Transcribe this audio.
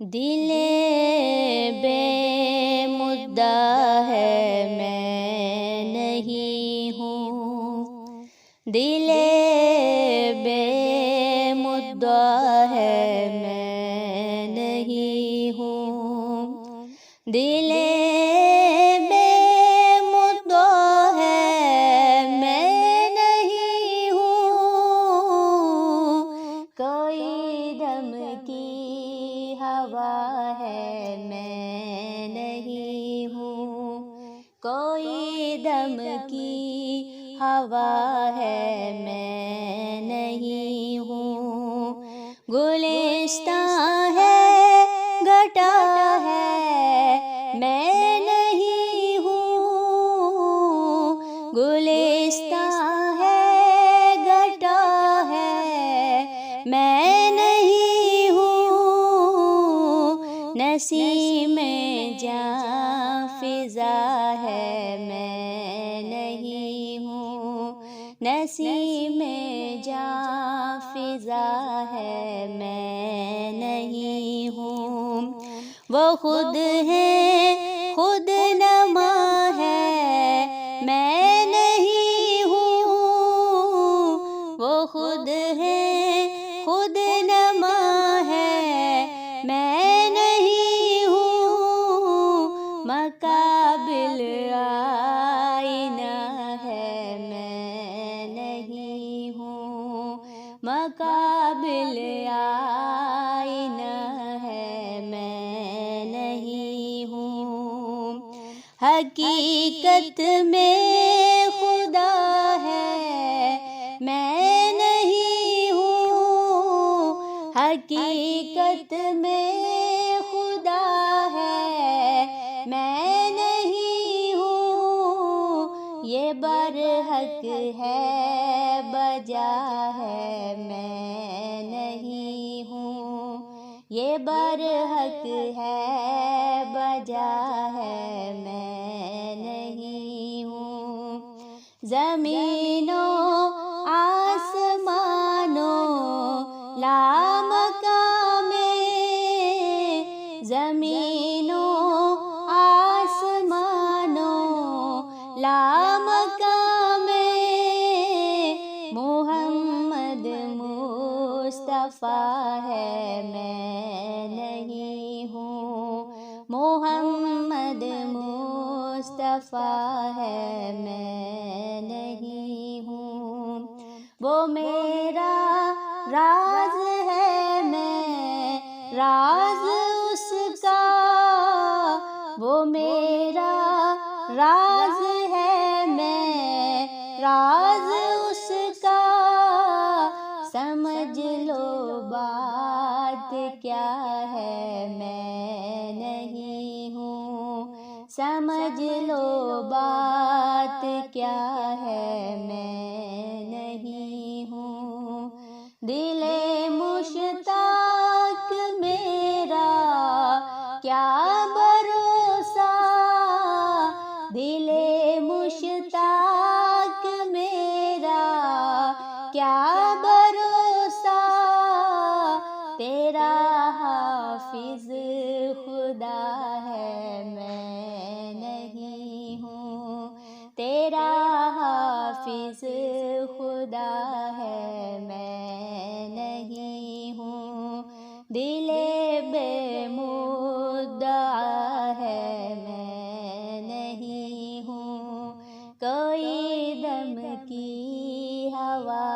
दिले बेमुद्दा है मैं नहीं हूँ, दिले बेमुद्दा है मैं नहीं हूँ, दिले बेमुद्दा है मैं नहीं हूँ। कोई दम की हवा है मैं नहीं हूँ, कोई दम की हवा है मैं नहीं हूँ। गुलिस्तां है घटा है मैं नहीं हूँ, गुलिस्तां है घटा है मैं नहीं हूँ। नसीम में जां फिजा है मैं नहीं हूँ, नसीम में जां फिजा है मैं नहीं हूँ। वो खुद है खुद नमा है मैं नहीं हूँ, वो खुद है खुद नमा है मैं नहीं हूँ। मकाबिल आईना है मैं नहीं हूँ, मकाबिल आईना है मैं नहीं हूँ। हकीकत में खुदा है मैं नहीं हूँ, हकीकत में खुदा है मैं नहीं हूँ। ये बरहक है बजा है मैं नहीं हूँ, ये बरहक है बजा है मैं नहीं हूँ। ज़मीनों आसमानों लामकां में, ज़मीनों आसमानों लामकां में मोहम्मद मुस्तफ़ा है मैं नहीं हूँ, मोहम्मद मुस्तफ़ा है मैं नहीं हूँ। वो मेरा राज है मैं राज उसका, वो मेरा राज है मैं राज उसका। समझ लो बात क्या है मैं नहीं हूँ, समझ लो बात क्या है मैं नहीं हूँ। दिले मुश्ताक मेरा क्या भरोसा, दिले मुश्ताक मेरा क्या भरोसा। तेरा हाफिज खुदा है मैं नहीं हूँ, तेरा हाफिज खुदा है मैं नहीं हूँ। दिले बेमुद्दा है मैं नहीं हूँ, कोई दम की हवा